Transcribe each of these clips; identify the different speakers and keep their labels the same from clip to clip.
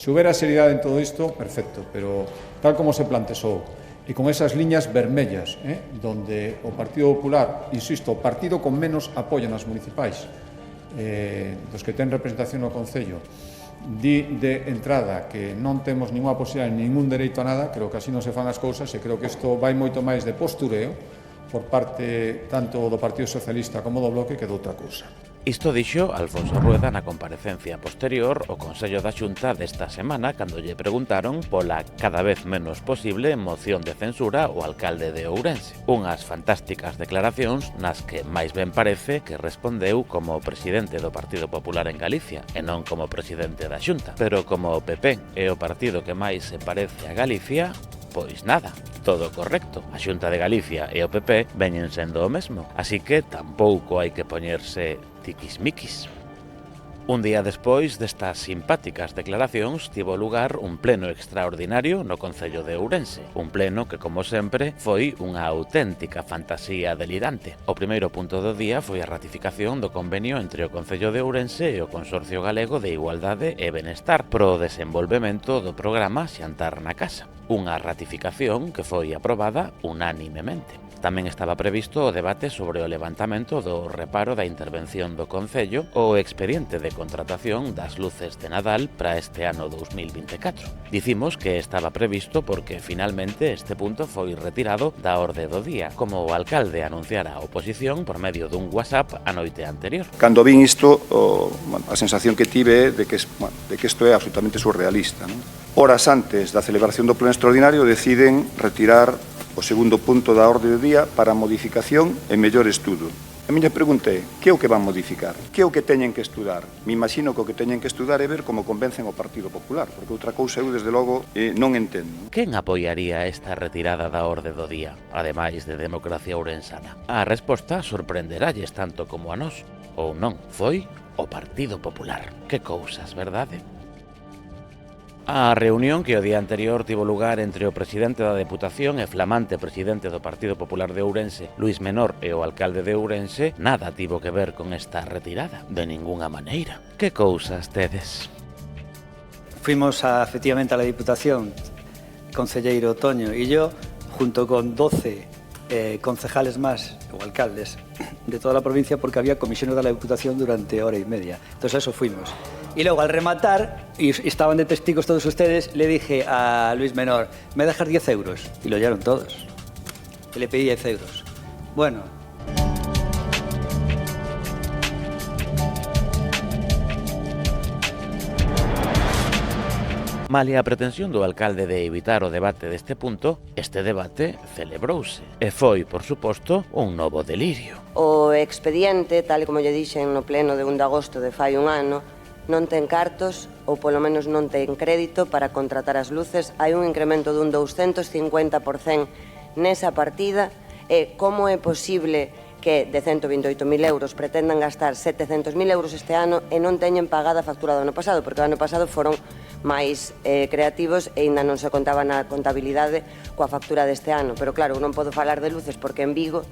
Speaker 1: Se houbera seriedade en todo isto, perfecto, pero tal como se plantexou, e con esas liñas vermellas, donde o Partido Popular, insisto, o partido con menos apoio nas municipais, dos que ten representación no Concello, di de entrada que non temos ninguna posibilidade, ningún dereito a nada, creo que así non se fan as cousas e creo que isto vai moito máis de postureo por parte tanto do Partido Socialista como do Bloque que de outra cousa.
Speaker 2: Isto dixo Alfonso Rueda na comparecencia posterior ao Consello da Xunta desta semana cando lle preguntaron pola cada vez menos posible moción de censura ao alcalde de Ourense. Unhas fantásticas declaracións nas que máis ben parece que respondeu como presidente do Partido Popular en Galicia e non como presidente da Xunta. Pero como o PP é o partido que máis se parece a Galicia, pois nada, todo correcto. A Xunta de Galicia e o PP veñen sendo o mesmo, así que tampouco hai que poñerse tiquismiquis. Un día despois destas simpáticas declaracións tivo lugar un pleno extraordinario no Concello de Ourense. Un pleno que, como sempre, foi unha auténtica fantasía delirante. O primeiro punto do día foi a ratificación do convenio entre o Concello de Ourense e o Consorcio Galego de Igualdade e Benestar pro desenvolvemento do programa Xantar na Casa. Unha ratificación que foi aprobada unánimemente. Tamén estaba previsto o debate sobre o levantamento do reparo da intervención do Concello ou o expediente de contratación das luces de Nadal para este ano 2024. Dicimos que estaba previsto porque finalmente este punto foi retirado da orde do día, como o alcalde anunciara a oposición por medio dun WhatsApp a noite anterior.
Speaker 3: Cando vin isto, a sensación que tive é de que isto é absolutamente surrealista. Horas antes da celebración do pleno extraordinario deciden retirar o segundo punto da orde do día para modificación e mellor estudo. A miña pregunta é, que é o que van modificar? Que é o que teñen que estudar? Me imagino que o que teñen que estudar é ver como convencen o Partido Popular, porque outra cousa eu, desde logo, non entendo.
Speaker 2: Quen apoiaría esta retirada da orde do día, ademais de Democracia Ourensana? A resposta sorprenderalles tanto como a nós, ou non, foi o Partido Popular. Que cousas, verdade? A reunión que o día anterior tivo lugar entre o presidente da Deputación e flamante presidente do Partido Popular de Ourense, Luís Menor, e o alcalde de Ourense, nada tivo que ver con esta retirada, de ningunha maneira. Que cousas tedes?
Speaker 4: Fuimos efectivamente a la Diputación, concelleiro Toño y yo, junto con 12 concejales más, o alcaldes, de toda la provincia, porque había comisiones de la Diputación durante hora y media. Entonces a eso fuimos. Y luego al rematar, y estaban de testigos todos ustedes, le dije a Luis Menor, ¿me dejas 10 euros? Y lo oyeron todos. Y le pedí 10 euros. Bueno.
Speaker 2: Malia a pretensión do alcalde de evitar o debate deste punto, este debate celebrouse. E foi, por suposto, un novo delirio.
Speaker 5: O expediente, tal como lle dixen no pleno de 1 de agosto de fai un ano, non ten cartos, ou polo menos non ten crédito para contratar as luces. Hai un incremento dun 250% nesa partida. E como é posible que de 128.000 euros pretendan gastar 700.000 euros este ano e non teñen pagada a factura do ano pasado, porque o ano pasado foron máis creativos e ainda non se contaba na contabilidade coa factura deste ano. Pero claro, non podo falar de luces porque en Vigo,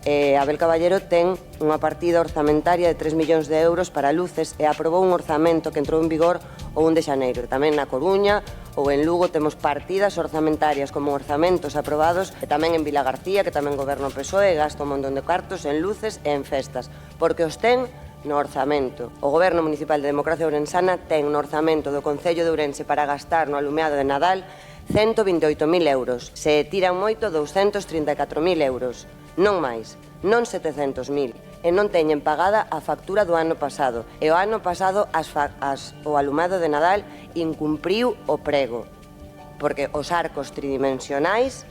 Speaker 5: Abel Caballero ten unha partida orzamentaria de 3 millóns de euros para luces e aprobou un orzamento que entrou en vigor o 1 de xaneiro. Tamén na Coruña ou en Lugo temos partidas orzamentarias como orzamentos aprobados e tamén en Vilagarcía, que tamén goberna o PSOE, gasta un montón de cartos en luces e en festas, porque os ten no orzamento. O Goberno Municipal de Democracia Ourensana ten no orzamento do Concello de Ourense para gastar no alumeado de Nadal 128.000 euros. Se tiran moito 234.000 euros. Non máis, non 700.000, e non teñen pagada a factura do ano pasado. E o ano pasado o alumado de Nadal incumpriu o prego, porque os arcos tridimensionais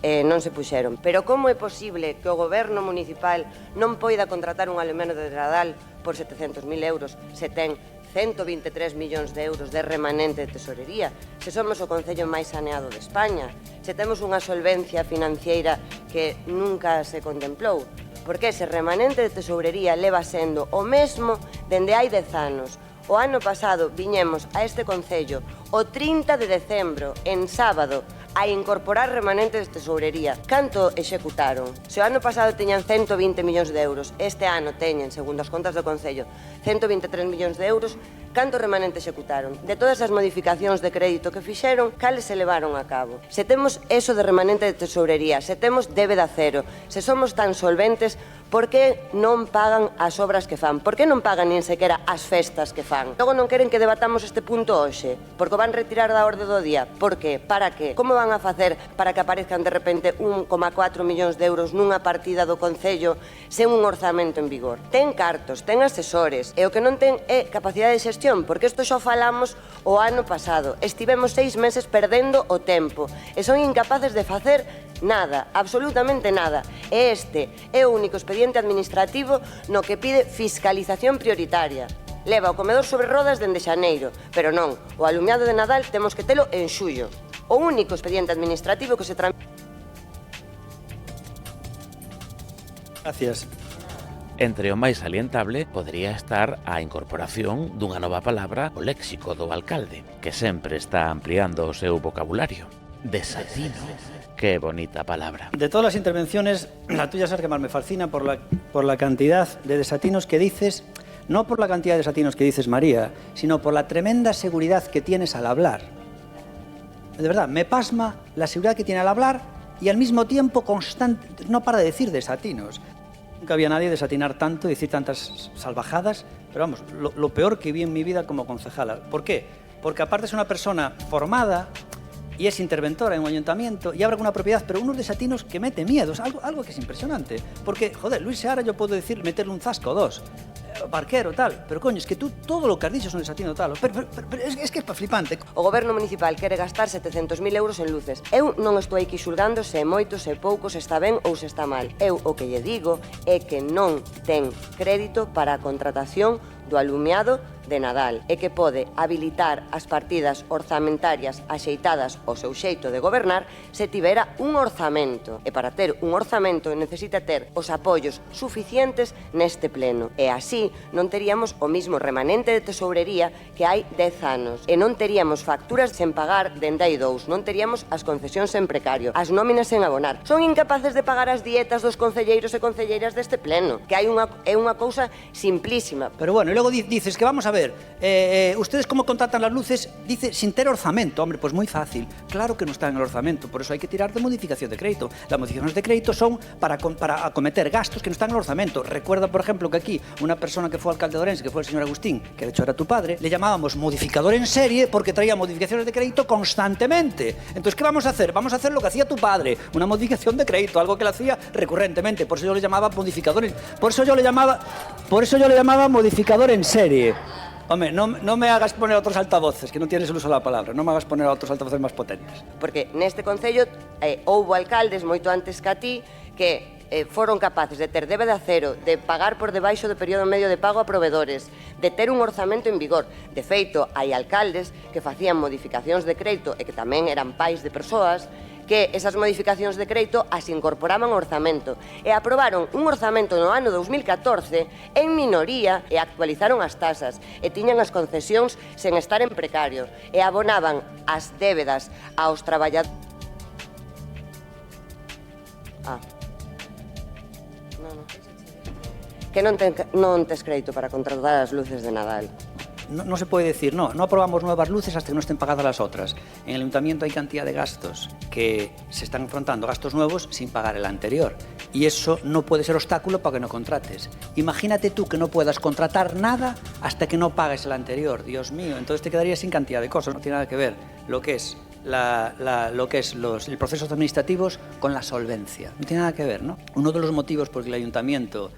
Speaker 5: non se puxeron. Pero como é posible que o Goberno Municipal non poida contratar un alumeno de Nadal por 700.000 euros se ten 123 millóns de euros de remanente de tesorería, se somos o concello máis saneado de España, se temos unha solvencia financiera que nunca se contemplou? Porque ese remanente de tesorería leva sendo o mesmo dende hai 10 anos. O ano pasado viñemos a este concello o 30 de decembro, en sábado, a incorporar remanentes de tesourería. Canto executaron? Se o ano pasado teñan 120 millóns de euros, este ano teñen, segundo as contas do Concello, 123 millóns de euros, canto remanente executaron? De todas as modificacións de crédito que fixeron, cales se levaron a cabo? Se temos eso de remanente de tesourería, se temos débeda cero, se somos tan solventes, por que non pagan as obras que fan? Por que non pagan nin sequera as festas que fan? Logo non queren que debatamos este punto hoxe, porque o van retirar da orde do día. Por que? Para que? Como van a facer para que aparezcan de repente 1,4 millóns de euros nunha partida do Concello sen un orzamento en vigor? Ten cartos, ten asesores, e o que non ten é capacidade de xestión, porque isto xa falamos o ano pasado. Estivemos 6 meses perdendo o tempo e son incapaces de facer nada, absolutamente nada. E este é o único expediente administrativo no que pide fiscalización prioritaria. Leva o comedor sobre rodas dende xaneiro, pero non, o alumiado de Nadal temos que telo en xullo. O único expediente administrativo que se tramita.
Speaker 4: Gracias.
Speaker 2: Entre o máis salientable podría estar a incorporación dunha nova palabra ao léxico do alcalde, que sempre está ampliando o seu vocabulario. Desatino. Qué bonita palabra.
Speaker 4: De todas las intervenciones, la tuya es la que más me fascina por la cantidad de desatinos que dices, no por la cantidad de desatinos que dices, María, sino por la tremenda seguridad que tienes al hablar. De verdad, me pasma la seguridad que tiene al hablar y al mismo tiempo constante, no para de decir desatinos. Nunca había nadie desatinar tanto y decir tantas salvajadas, pero vamos, lo peor que vi en mi vida como concejala. ¿Por qué? Porque aparte es una persona formada y es interventora en un ayuntamiento y habla con una propiedad, pero unos desatinos que mete miedos, algo que es impresionante. Porque, joder, Luis Seara yo puedo decir, meterle un zasco o dos, barquero, tal, pero coño, es que tú todo lo que has dicho es un desatino tal, pero es que é flipante.
Speaker 5: O goberno municipal quere gastar 700.000 euros en luces. Eu non estou aquí xulgando se é moito, se é pouco, se está ben ou se está mal. Eu o que lle digo é que non ten crédito para a contratación do alumiado de Nadal e que pode habilitar as partidas orzamentarias axeitadas ao seu xeito de gobernar se tivera un orzamento. E para ter un orzamento necesita ter os apoios suficientes neste pleno. E así non teríamos o mismo remanente de tesourería que hai 10 anos. E non teríamos facturas sen pagar dende hai 2. Non teríamos as concesións en precario, as nóminas sen abonar. Son incapaces de pagar as dietas dos concelleiros e concelleiras deste pleno, que é unha cousa simplísima.
Speaker 4: Pero bueno, y luego dices que vamos a ver, ustedes cómo contratan las luces, dice, sin tener orzamento. Hombre, pues muy fácil. Claro que no está en el orzamento, por eso hay que tirar de modificación de crédito. Las modificaciones de crédito son para acometer gastos que no están en el orzamento. Recuerda, por ejemplo, que aquí una persona que fue alcalde de Orense, que fue el señor Agustín, que de hecho era tu padre, le llamábamos modificador en serie porque traía modificaciones de crédito constantemente. Entonces, ¿qué vamos a hacer? Vamos a hacer lo que hacía tu padre, una modificación de crédito, algo que él hacía recurrentemente. Por eso yo le llamaba modificador, por eso yo le llamaba modificador en serie. Hombre, no me hagas poner otros altavoces, que non tienes el uso da palabra, non me hagas poner outros altavoces máis potentes.
Speaker 5: Porque neste Concello houbo alcaldes moito antes que a ti que foron capaces de ter débeda cero, de pagar por debaixo do período medio de pago a provedores, de ter un orzamento en vigor. De feito, hai alcaldes que facían modificacións de crédito e que tamén eran pais de persoas que esas modificacións de crédito as incorporaban ao orzamento e aprobaron un orzamento no ano 2014 en minoría e actualizaron as tasas e tiñan as concesións sen estar en precario e abonaban as débedas aos traballadores. Que non tes crédito para contratar as luces de Nadal.
Speaker 4: No se puede decir, no aprobamos nuevas luces hasta que no estén pagadas las otras. En el ayuntamiento hay cantidad de gastos que se están afrontando, gastos nuevos sin pagar el anterior. Y eso no puede ser obstáculo para que no contrates. Imagínate tú que no puedas contratar nada hasta que no pagues el anterior. Dios mío, entonces te quedarías sin cantidad de cosas. No tiene nada que ver lo que es los procesos administrativos con la solvencia. No tiene nada que ver, ¿no? Uno de los motivos por el ayuntamiento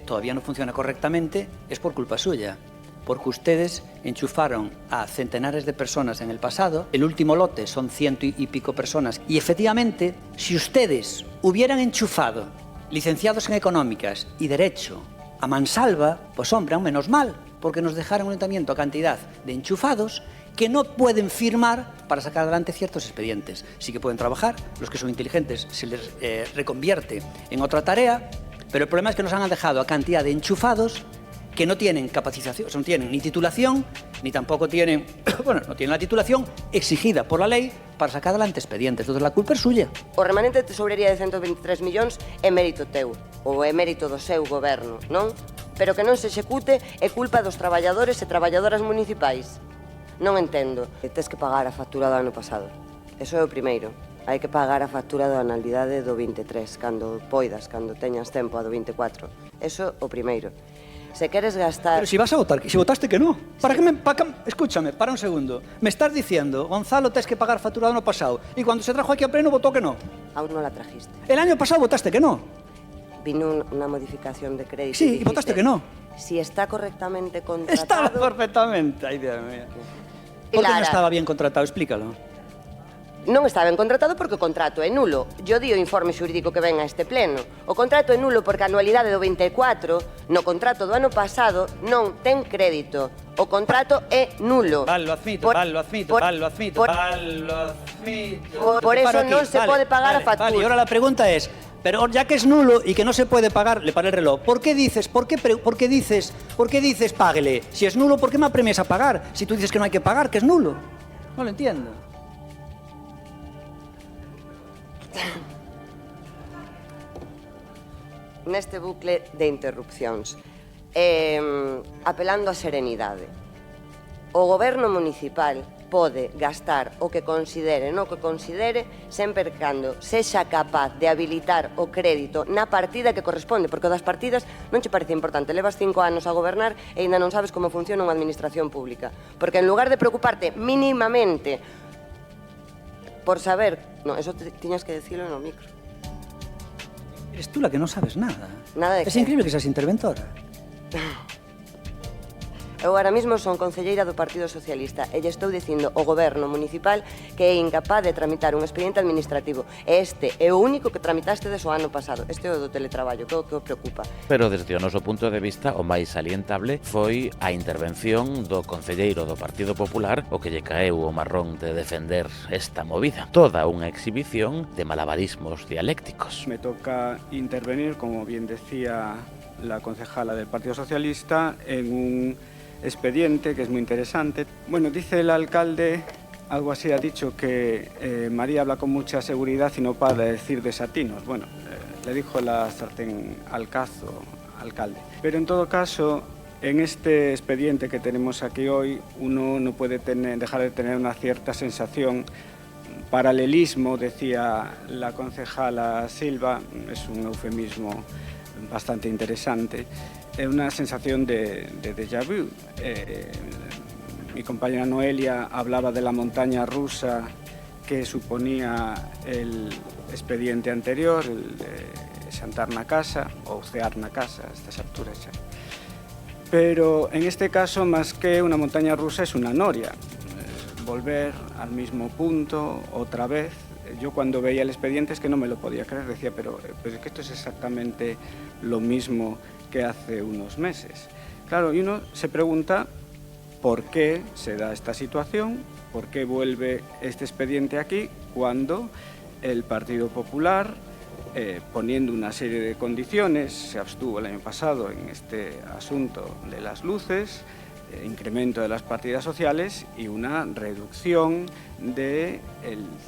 Speaker 4: todavía no funciona correctamente es por culpa suya. Porque ustedes enchufaron a centenares de personas en el pasado, el último lote son 100 y pico personas, y efectivamente, si ustedes hubieran enchufado licenciados en económicas y derecho a mansalva, pues hombre, aún menos mal, porque nos dejaron un ayuntamiento a cantidad de enchufados que no pueden firmar para sacar adelante ciertos expedientes. Sí que pueden trabajar, los que son inteligentes se les reconvierte en otra tarea, pero el problema es que nos han dejado a cantidad de enchufados que no tienen capacitación, no tienen ni titulación, ni tampoco tienen, no tienen la titulación exigida por la ley para sacar adelante expedientes. Entonces la culpa é suya.
Speaker 5: O remanente de tesourería de 123 millóns é mérito teu, ou é mérito do seu goberno, non? pero que non se execute é culpa dos traballadores e traballadoras municipais. Non entendo. Tes que pagar a factura do ano pasado. Eso é o primeiro. Hai que pagar a factura da anualidade do 23, cando poidas, cando teñas tempo a do 24. Eso o primeiro. Se queres gastar...
Speaker 4: Pero si vas a votar, si votaste que no. Escúchame, para un segundo. Me estás diciendo, Gonzalo, tes que pagar factura do ano pasado, y cuando se trajo aquí a pleno votó que no.
Speaker 5: Aún non la trajiste.
Speaker 4: El año pasado votaste que no.
Speaker 5: Vino una modificación de crédito.
Speaker 4: Sí,
Speaker 5: y
Speaker 4: y votaste que no.
Speaker 5: Si está correctamente contratado...
Speaker 4: Estaba perfectamente. Ay, Dios mío. ¿Por qué no estaba bien contratado? Explícalo.
Speaker 5: Non está ben contratado porque o contrato é nulo. Yo di o informe xurídico que ven a este pleno. O contrato é nulo porque a anualidade do 24 no contrato do ano pasado non ten crédito. O contrato é nulo.
Speaker 4: Lo admito.
Speaker 5: Por eso non se pode pagar a factura.
Speaker 4: Vale, y ahora la pregunta es, pero ya que es nulo y que no se puede pagar, le paré el reloj, ¿por qué dices páguele? Si es nulo, ¿por qué me apremias a pagar? Si tú dices que no hay que pagar, que es nulo. No lo entiendo.
Speaker 5: Neste bucle de interrupcións, apelando á serenidade. O goberno municipal pode gastar o que considere, no que considere, sempre cando sexa capaz de habilitar o crédito na partida que corresponde, porque o das partidas non che parece importante. Levas 5 anos a gobernar e ainda non sabes como funciona unha administración pública. Porque en lugar de preocuparte mínimamente por saber... No, eso tiñas que decirlo no micro.
Speaker 4: Eres tú la que no sabes nada.
Speaker 5: Nada de
Speaker 4: Es
Speaker 5: qué.
Speaker 4: increíble que seas interventora.
Speaker 5: Eu ahora mismo son concelleira do Partido Socialista e lle estou dicindo ao goberno municipal que é incapaz de tramitar un expediente administrativo. E este é o único que tramitaste o ano pasado. Este é o do teletraballo, que é o que o preocupa.
Speaker 2: Pero desde o noso punto de vista, o máis salientable foi a intervención do concelleiro do Partido Popular, o que lle caeu o marrón de defender esta movida. Toda unha exhibición de malabarismos dialécticos.
Speaker 6: Me toca intervenir, como bien decía la concejala del Partido Socialista, en un expediente que es muy interesante. Bueno, dice el alcalde, algo así ha dicho, que María habla con mucha seguridad y no para de decir desatinos. Bueno, le dijo la sartén al cazo, alcalde. Pero en todo caso, en este expediente que tenemos aquí hoy, uno no puede dejar de tener una cierta sensación, paralelismo, decía la concejala Silva, es un eufemismo bastante interesante, una sensación de déjà vu. Mi compañera Noelia hablaba de la montaña rusa que suponía el expediente anterior, el de Xantar na casa ou cear na casa a estas alturas xa. Pero en este caso, más que una montaña rusa, es una noria. Volver al mismo punto otra vez. Yo cuando veía el expediente es que no me lo podía creer, decía, pero es que esto es exactamente lo mismo que hace unos meses. Claro, y uno se pregunta por qué se da esta situación, por qué vuelve este expediente aquí, cuando el Partido Popular, poniendo una serie de condiciones, se abstuvo el año pasado en este asunto de las luces, incremento de las partidas sociales y una reducción del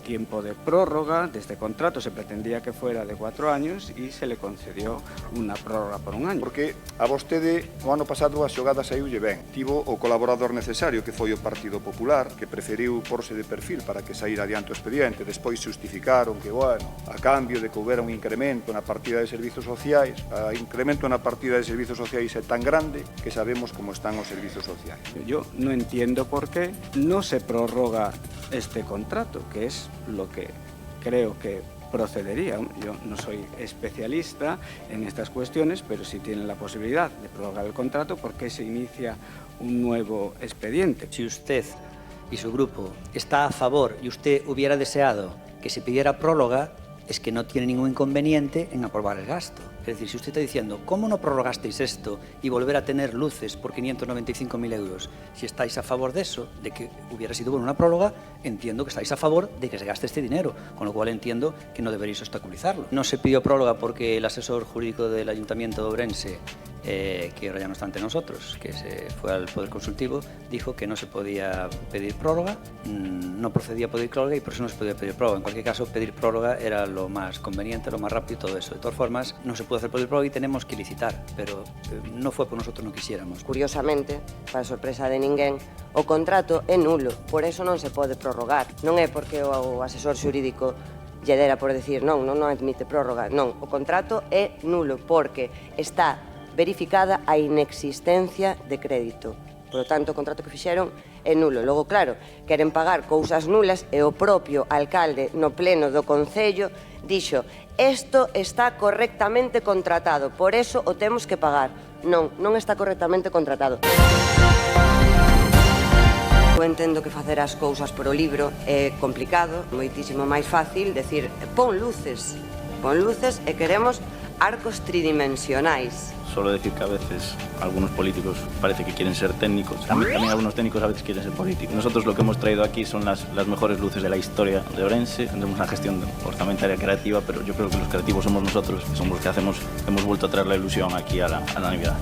Speaker 6: tiempo de prórroga de este contrato. Se pretendía que fuera de 4 años y se le concedió una prórroga por un año.
Speaker 3: Porque a vostede o ano pasado a xogada saiulle ben. Tivo o colaborador necesario que foi o Partido Popular, que preferiu porse de perfil para que saíra adiante o expediente. Despois justificaron que, bueno, a cambio de que houbera un incremento na partida de servizos sociais, o incremento na partida de servizos sociais é tan grande que sabemos como están os servizos sociais.
Speaker 6: Yo no entiendo por qué no se prorroga este contrato, que es lo que creo que procedería. Yo no soy especialista en estas cuestiones, pero si tienen la posibilidad de prorrogar el contrato, ¿por qué se inicia un nuevo expediente?
Speaker 4: Si usted y su grupo está a favor y usted hubiera deseado que se pidiera prórroga, es que no tiene ningún inconveniente en aprobar el gasto. Es decir, si usted está diciendo, ¿cómo no prorrogasteis esto y volver a tener luces por 595.000 euros? Si estáis a favor de eso, de que hubiera sido buena una prórroga, entiendo que estáis a favor de que se gaste este dinero, con lo cual entiendo que no deberéis obstaculizarlo. No se pidió prórroga porque el asesor jurídico del Ayuntamiento de Ourense, que ahora ya no está ante nosotros, que se fue al Poder Consultivo, dijo que no se podía pedir prórroga, no procedía a pedir prórroga y por eso no se podía pedir prórroga. En cualquier caso, pedir prórroga era lo más conveniente, lo más rápido y todo eso. De todas formas, no se pudo pudo hacer por el PROE y tenemos que licitar, pero no fue por nosotros, no quisiéramos.
Speaker 5: Curiosamente, para sorpresa de ninguén, o contrato é nulo, por eso non se pode prorrogar. Non é porque o asesor xurídico lle dera por decir non admite prórroga, non, o contrato é nulo porque está verificada a inexistencia de crédito. Por lo tanto, o contrato que fixeron é nulo. Logo, claro, queren pagar cousas nulas e o propio alcalde no pleno do Concello dixo isto está correctamente contratado, por eso o temos que pagar. Non está correctamente contratado. Eu entendo que facer as cousas por o libro é complicado, moitísimo máis fácil decir pon luces e queremos arcos tridimensionais.
Speaker 7: Solo decir que a veces algunos políticos parece que quieren ser técnicos. También algunos técnicos a veces quieren ser políticos. Nosotros lo que hemos traído aquí son las mejores luces de la historia de Ourense. Tenemos una gestión orçamentaria creativa, pero yo creo que los creativos somos nosotros, que somos los que hemos vuelto a traer la ilusión aquí a la Navidad.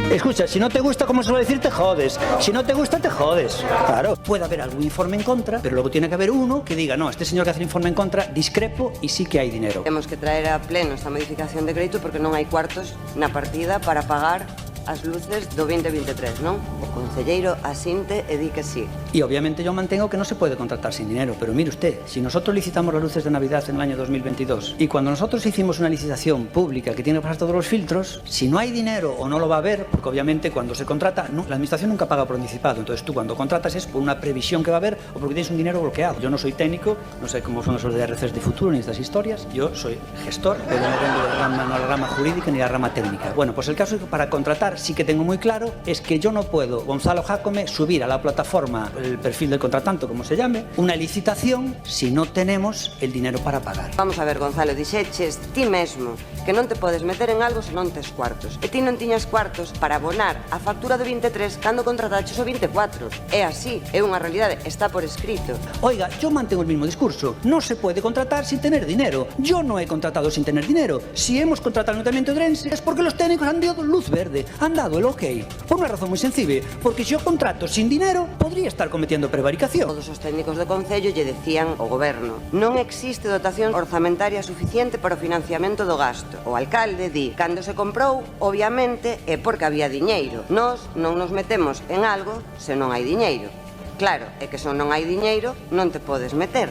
Speaker 4: Escucha, si no te gusta, como suelo decir, te jodes. Si no te gusta, te jodes. Claro, puede haber algún informe en contra, pero luego tiene que haber uno que diga, no, este señor que hace el informe en contra, discrepo y sí que hay dinero.
Speaker 5: Temos que traer a pleno esta modificación de crédito porque non hai cuartos na partida para pagar as luces do 2023, non? O concelleiro asinte e di que sí.
Speaker 4: Y obviamente yo mantengo que no se puede contratar sin dinero, pero mire usted, si nosotros licitamos las luces de Navidad en el año 2022 y cuando nosotros hicimos una licitación pública que tiene que pasar todos los filtros, si no hay dinero o no lo va a haber, porque obviamente cuando se contrata, la administración nunca paga por anticipado, entonces tú cuando contratas es por una previsión que va a haber o porque tienes un dinero bloqueado. Yo no soy técnico, no sé cómo son los DRCs de futuro ni estas historias, yo soy gestor, pero no vengo de la rama jurídica ni de la rama técnica. Bueno, pues el caso es que para contratar sí que tengo muy claro es que yo no puedo, Gonzalo Jácome, subir a la plataforma, el perfil del contratante, como se llame, una licitación si no tenemos el dinero para pagar.
Speaker 5: Vamos a ver, Gonzalo, dixeches ti mesmo que non te podes meter en algo se non tes cuartos. E ti non tiñas cuartos para abonar a factura do 23 cando contrataches o 24. É así, é unha realidade, está por escrito.
Speaker 4: Oiga, yo mantengo el mismo discurso. No se puede contratar sin tener dinero. Yo no he contratado sin tener dinero. Si hemos contratado el Ayuntamiento de Ourense es porque los técnicos han dado luz verde, han dado el ok. Por una razón muy sencilla, porque si yo contrato sin dinero, podría estar cometiendo prevaricación.
Speaker 5: Todos os técnicos do Concello lle decían ao Goberno non existe dotación orzamentaria suficiente para o financiamento do gasto. O alcalde di, cando se comprou, obviamente, é porque había diñeiro. Nós non nos metemos en algo se non hai diñeiro. Claro, é que se non hai diñeiro non te podes meter,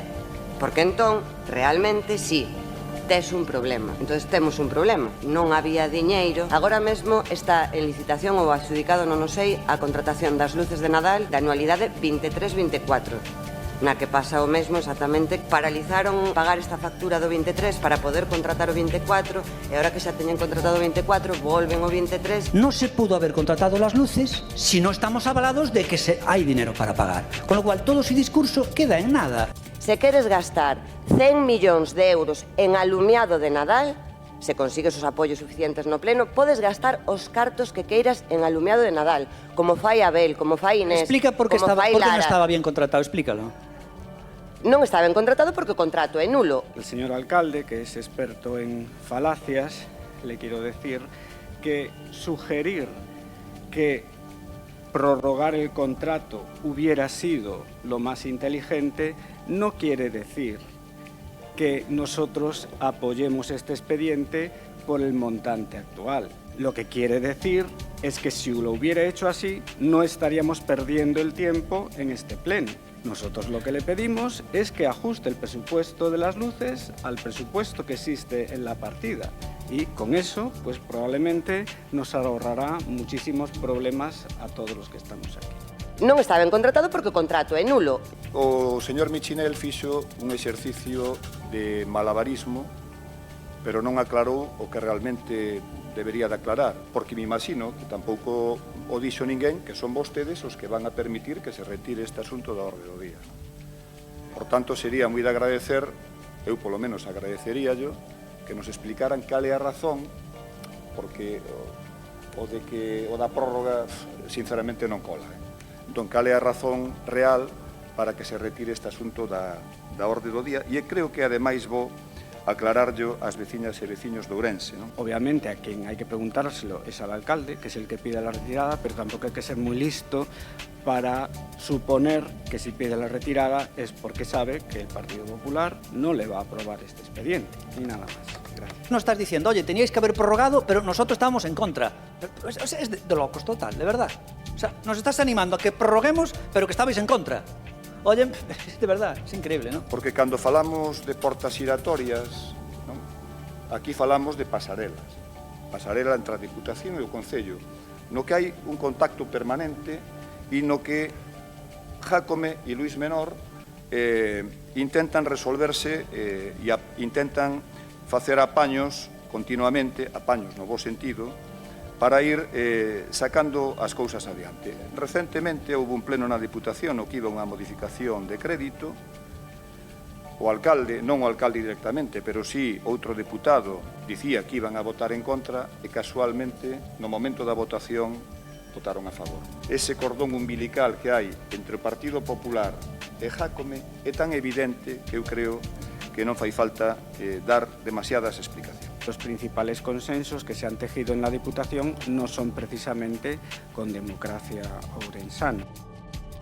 Speaker 5: porque entón, realmente, sí, tes un problema. Entonces temos un problema. Non había diñeiro. Agora mesmo está en licitación ou adxudicado, non o sei, a contratación das luces de Nadal da anualidade 23-24. Na que pasa o mesmo exactamente. Paralizaron pagar esta factura do 23 para poder contratar o 24 e ahora que xa teñen contratado o 24 volven o 23.
Speaker 4: No se pudo haber contratado las luces si no estamos avalados de que hay dinero para pagar. Con lo cual todo ese discurso queda en nada.
Speaker 5: Se queres gastar 100 millóns de euros en alumiado de Nadal, se consigues os apoios suficientes no pleno, podes gastar os cartos que queiras en alumiado de Nadal, como fai Abel, como fai Inés,
Speaker 4: explica por qué
Speaker 5: como fai Lara.
Speaker 4: No estaba bien contratado, explícalo.
Speaker 5: Non está ben contratado porque o contrato é nulo.
Speaker 6: El señor alcalde, que es experto en falacias, le quiero decir que sugerir que prorrogar el contrato hubiera sido lo más inteligente no quiere decir que nosotros apoyemos este expediente por el montante actual. Lo que quiere decir es que si lo hubiera hecho así, no estaríamos perdiendo el tiempo en este pleno. Nosotros lo que le pedimos es que ajuste el presupuesto de las luces al presupuesto que existe en la partida. Y con eso, pues probablemente nos ahorrará muchísimos problemas a todos los que estamos aquí.
Speaker 5: Non está ben contratado porque o contrato é nulo.
Speaker 3: O señor Michinel fixo un exercicio de malabarismo, pero non aclarou o que realmente debería de aclarar, porque me imagino que tampouco o dixo ninguén que son vostedes os que van a permitir que se retire este asunto da orde do día. Por tanto, sería moi de agradecer, eu polo menos agradecería yo, que nos explicaran cal é a razón, porque o da prórroga sinceramente non cola. Entón, cal é a razón real para que se retire este asunto da orde do día, e creo que ademais vou aclararlo ás veciñas e veciños de Ourense, non?
Speaker 6: Obviamente a quien hay que preguntárselo es al alcalde, que es el que pide la retirada, pero tampoco hay que ser muy listo para suponer que si pide la retirada es porque sabe que el Partido Popular no le va a aprobar este expediente, ni nada más. Gracias.
Speaker 4: No estás diciendo, oye, teníais que haber prorrogado, pero nosotros estábamos en contra. O sea, es de locos total, de verdad. O sea, nos estás animando a que prorroguemos, pero que estabais en contra. Oye, de verdad, es increíble, ¿no?
Speaker 3: Porque cando falamos de portas giratorias, non? Aquí falamos de pasarelas. Pasarela entre a Diputación e o Concello, no que hai un contacto permanente e no que Jácome e Luís Menor intentan resolverse e intentan facer apaños continuamente, apaños no bo sentido, para ir sacando as cousas adiante. Recentemente houve un pleno na Diputación no que iba unha modificación de crédito. O alcalde, non o alcalde directamente, pero sí outro deputado dicía que iban a votar en contra e casualmente no momento da votación votaron a favor. Ese cordón umbilical que hai entre o Partido Popular e Jácome é tan evidente que eu creo que non fai falta dar demasiadas explicacións.
Speaker 6: Los principales consensos que se han tejido en la Diputación no son precisamente con democracia ourensana.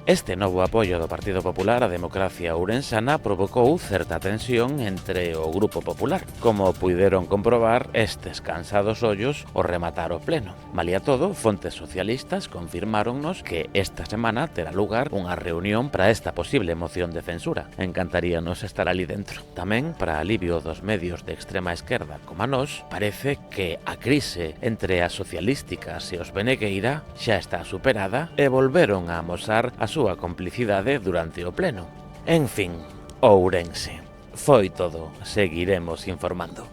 Speaker 2: Este novo apoio do Partido Popular á democracia ourensana provocou certa tensión entre o Grupo Popular, como puideron comprobar estes cansados ollos ao rematar o pleno. Malia todo, fontes socialistas confirmáronnos que esta semana terá lugar unha reunión para esta posible moción de censura. Encantaríanos estar ali dentro. Tamén, para alivio dos medios de extrema esquerda como a nós, parece que a crise entre as socialísticas e os Benegueira xa está superada e volveron a amosar a súa complicidade durante o pleno. En fin, Ourense. Foi todo. Seguiremos informando.